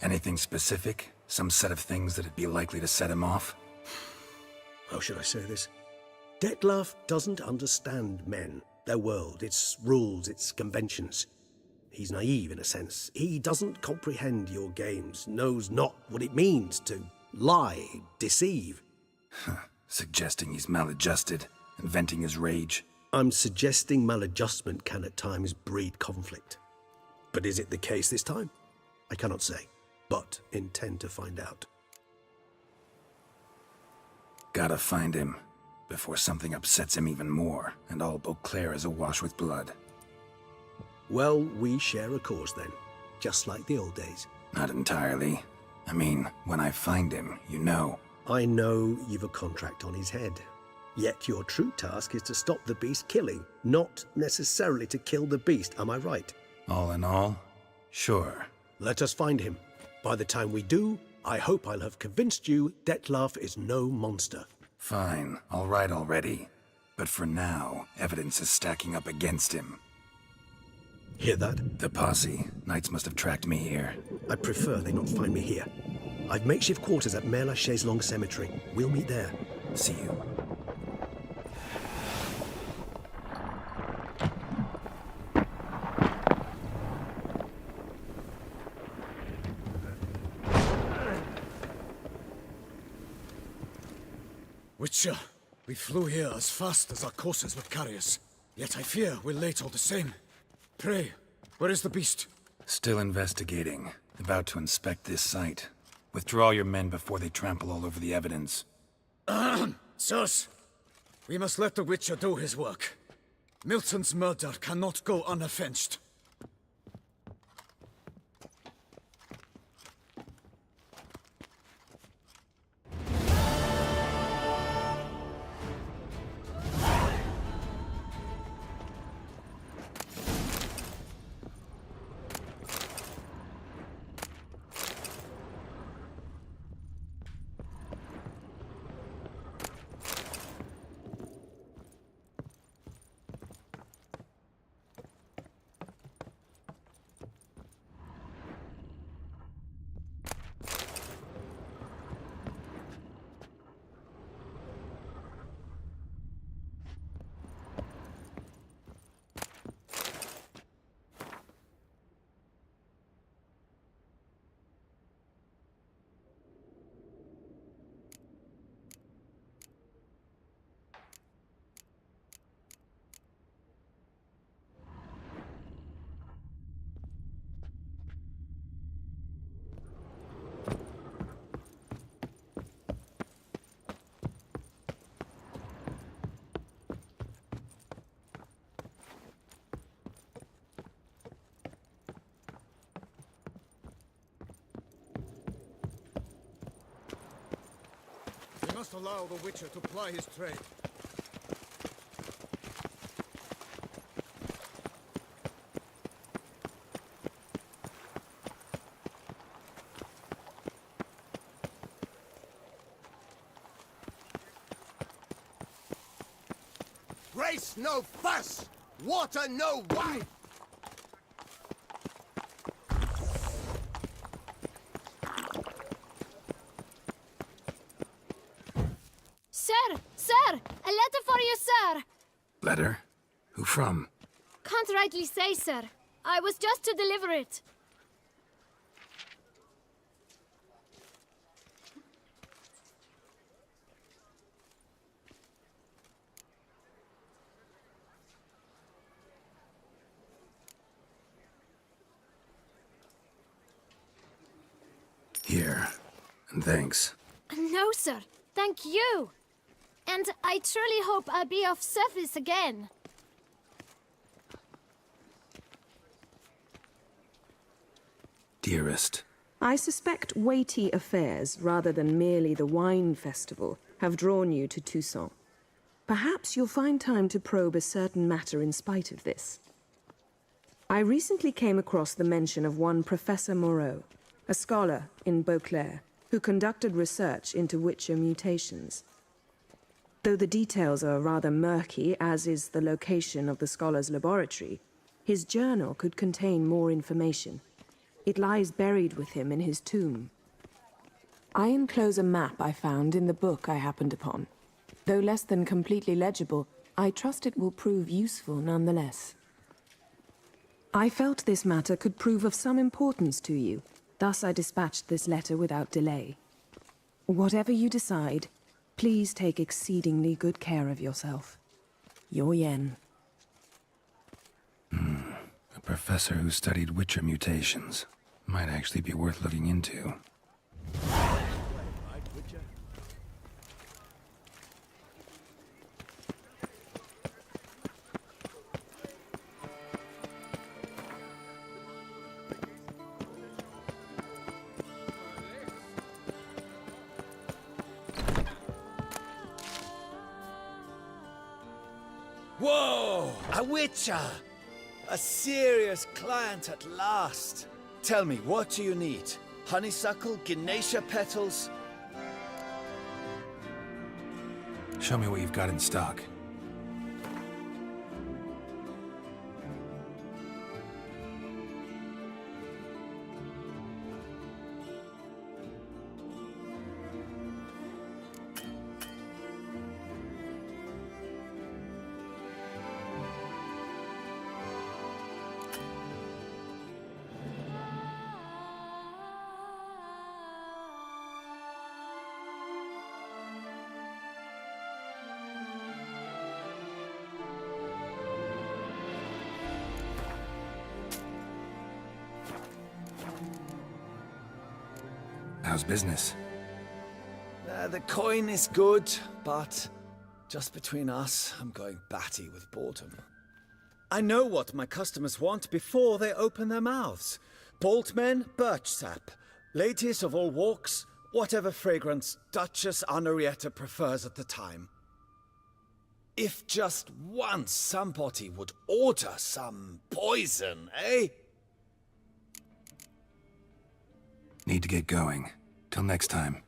A: Anything specific? Some set of things that'd be likely to set him off?
N: How should I say this? Detlef doesn't understand men. their world, its rules, its conventions. He's naive in a sense. He doesn't comprehend your games, knows not what it means to lie, deceive.
A: Suggesting he's maladjusted and venting his rage.
N: I'm suggesting maladjustment can at times breed conflict. But is it the case this time? I cannot say, but intend to find out.
A: Gotta find him before something upsets him even more and all Beauclair is awash with blood.
N: Well, we share a cause then, just like the old days.
A: Not entirely. I mean, when I find him, you know.
N: I know you've a contract on his head. Yet your true task is to stop the beast killing, not necessarily to kill the beast, am I right?
A: All in all, sure.
N: Let us find him. By the time we do, I hope I'll have convinced you Dettlaff is no monster.
A: Fine, all right already. But for now, evidence is stacking up against him.
N: Hear that?
A: The posse. Knights must have tracked me here.
N: I prefer they not find me here. I've makeshift quarters at Mère la Chaise-Longue Cemetery. We'll meet there.
A: See you.
I: Witcher, we flew here as fast as our courses would carry us. Yet I fear we're late all the same. Pray, where is the beast?
A: Still investigating. About to inspect this site. Withdraw your men before they trample all over the evidence.
I: Sirs, we must let the Witcher do his work. Milton's murder cannot go unavenged. We must allow the Witcher to ply his trade.
E: Race no fuss! Water no wine!
D: Sir! A letter for you, sir!
A: Letter? Who from?
D: Can't rightly say, sir. I was just to deliver it.
A: Here. And thanks.
D: No, sir. Thank you. And I truly hope I'll be of service again.
A: Dearest.
O: I suspect weighty affairs, rather than merely the wine festival, have drawn you to Toussaint. Perhaps you'll find time to probe a certain matter in spite of this. I recently came across the mention of one Professor Moreau, a scholar in Beauclair, who conducted research into Witcher mutations. Though the details are rather murky, as is the location of the scholar's laboratory, his journal could contain more information. It lies buried with him in his tomb. I enclose a map I found in the book I happened upon. Though less than completely legible, I trust it will prove useful nonetheless. I felt this matter could prove of some importance to you. Thus I dispatched this letter without delay. Whatever you decide, please take exceedingly good care of yourself. Your Yen.
A: A professor who studied Witcher mutations. Might actually be worth looking into.
I: Whoa! A Witcher! A serious client at last. Tell me, what do you need? Honeysuckle, Ganesha petals?
A: Show me what you've got in stock. How's business?
I: The coin is good, but just between us, I'm going batty with boredom. I know what my customers want before they open their mouths. Boltmen, birch sap. Ladies of all walks, whatever fragrance Duchess Henrietta prefers at the time. If just once somebody would order some poison, eh?
A: Need to get going. Till next time.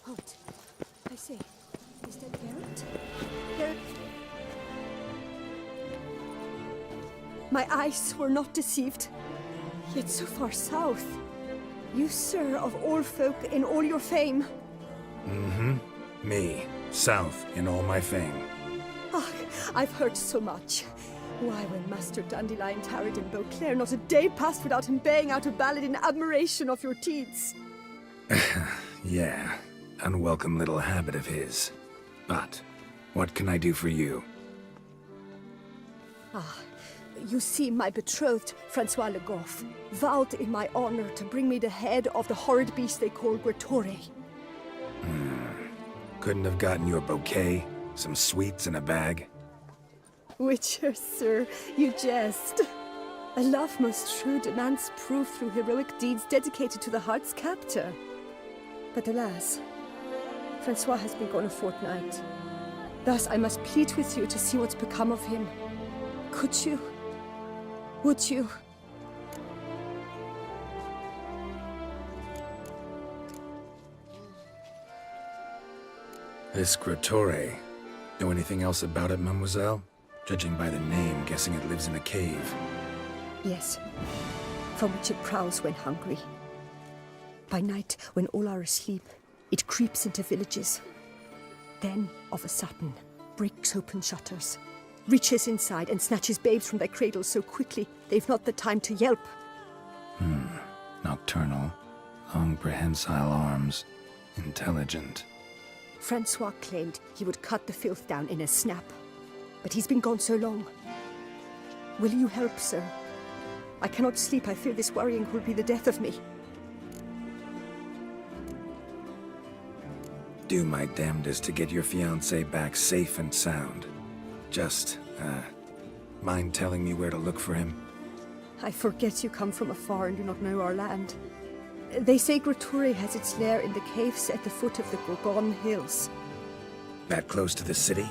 J: Halt. I say, is that Geralt? Geralt? My eyes were not deceived. Yet so far south. You, sir, of all folk in all your fame.
A: Mm-hmm. Me. South in all my fame.
J: Ah, I've heard so much. Why, when Master Dandelion tarried in Beauclair, not a day passed without him baying out a ballad in admiration of your deeds.
A: Yeah. Unwelcome little habit of his. But, what can I do for you?
J: Ah, you see, my betrothed, Francois Le Goff, vowed in my honor to bring me the head of the horrid beast they call Gretore.
A: Couldn't have gotten you a bouquet? Some sweets in a bag?
J: Witcher, sir, you jest. A love most true demands proof through heroic deeds dedicated to the heart's captor. But alas, Francois has been gone a fortnight. Thus I must plead with you to see what's become of him. Could you? Would you?
A: This Gretore. Know anything else about it, mademoiselle? Judging by the name, guessing it lives in a cave.
J: Yes, from which it prowls when hungry. By night, when all are asleep, it creeps into villages. Then, of a sudden, breaks open shutters, reaches inside and snatches babes from their cradles so quickly they've not the time to yelp.
A: Nocturnal. Long prehensile arms. Intelligent.
J: Francois claimed he would cut the filth down in a snap. But he's been gone so long. Will you help, sir? I cannot sleep. I fear this worrying will be the death of me.
A: Do my damnedest to get your fiancé back safe and sound. Just, mind telling me where to look for him?
J: I forget you come from afar and do not know our land. They say Gretore has its lair in the caves at the foot of the Gorgon Hills.
A: That close to the city?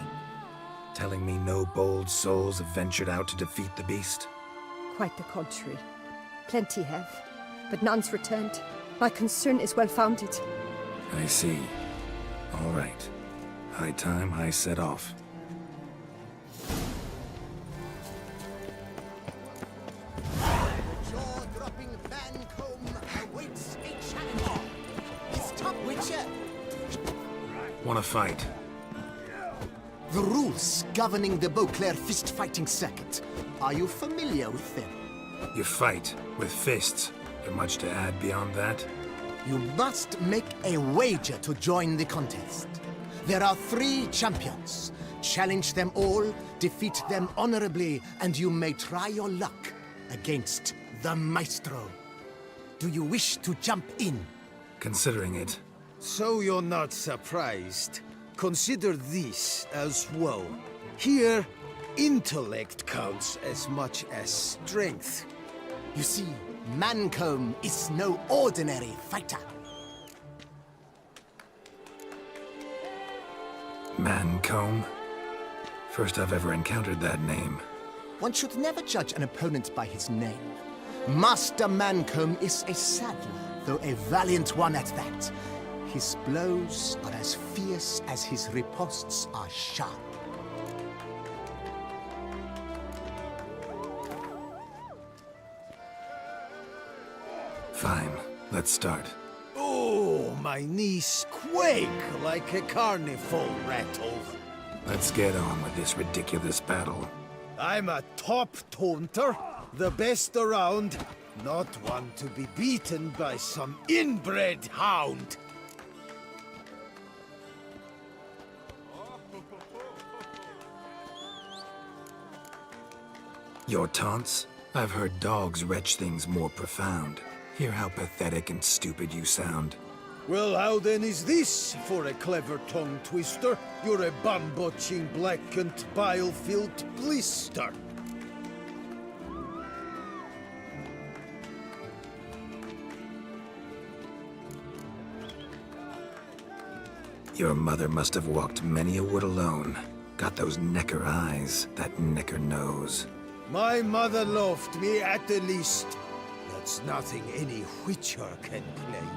A: Telling me no bold souls have ventured out to defeat the beast?
J: Quite the contrary. Plenty have, but none's returned. My concern is well founded.
A: I see. All right. High time I set off.
P: Jaw-dropping Mancomb awaits a challenge. His top Witcher.
A: Wanna fight?
P: The rules governing the Beauclair fist-fighting circuit. Are you familiar with them?
A: You fight with fists. There much to add beyond that?
P: You must make a wager to join the contest. There are 3 champions. Challenge them all, defeat them honorably, and you may try your luck against the Maestro. Do you wish to jump in?
A: Considering it.
Q: So you're not surprised. Consider this as well. Here, intellect counts as much as strength.
P: You see, Mancomb is no ordinary fighter.
A: Mancomb? First I've ever encountered that name.
P: One should never judge an opponent by his name. Master Mancomb is a saddler, though a valiant one at that. His blows are as fierce as his riposts are sharp.
A: Fine, let's start.
Q: Oh, my knees quake like a carnival rattle.
A: Let's get on with this ridiculous battle.
Q: I'm a top taunter, the best around, not one to be beaten by some inbred hound.
A: Your taunts? I've heard dogs retch things more profound. Hear how pathetic and stupid you sound.
Q: Well, how then is this for a clever tongue twister? You're a bum-botching, blackened, bile-filled blister.
A: Your mother must have walked many a wood alone. Got those necker eyes, that necker nose.
Q: My mother loved me at the least. That's nothing any witcher can claim.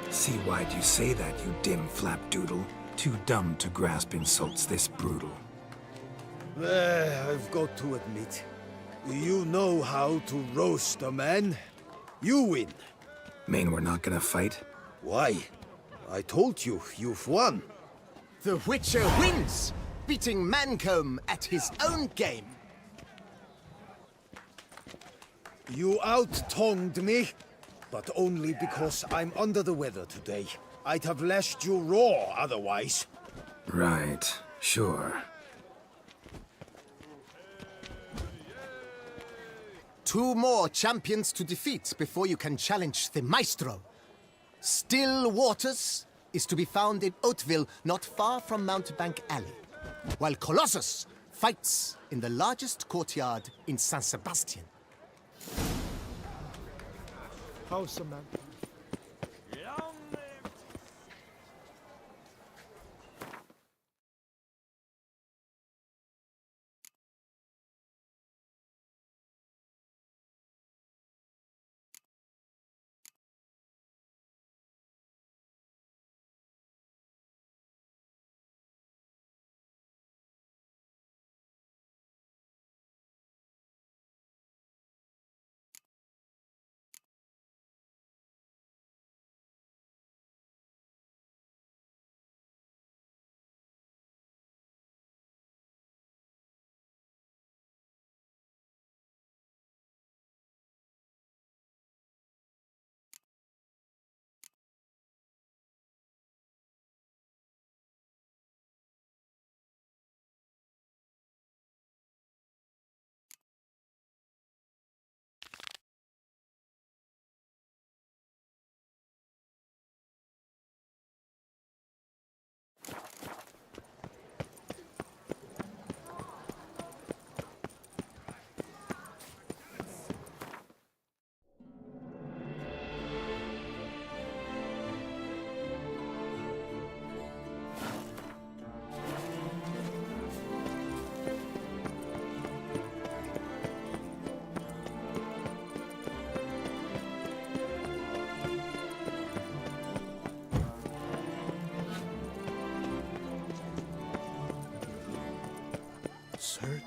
A: See why'd you say that, you dim flapdoodle? Too dumb to grasp insults this brutal.
Q: I've got to admit, you know how to roast a man. You win.
A: Mean we're not gonna fight?
Q: Why? I told you, you've won.
P: The Witcher wins, beating Mancomb at his own game.
Q: You out-tongued me, but only because I'm under the weather today. I'd have lashed you raw otherwise.
A: Right, sure.
P: 2 more champions to defeat before you can challenge the Maestro. Still Waters is to be found in Oatville, not far from Mountebank Alley, while Colossus fights in the largest courtyard in San Sebastian.
Q: How's man?
F: Sir,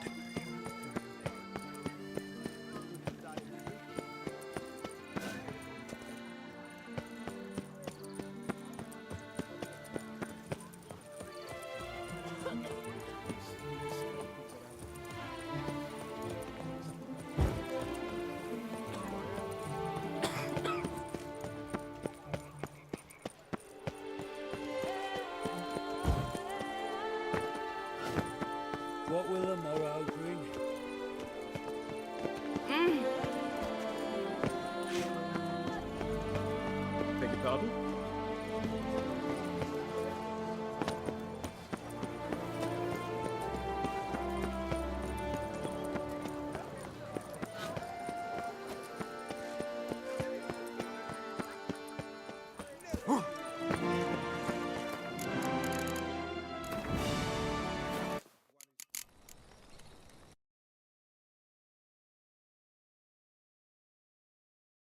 G: What will the morrow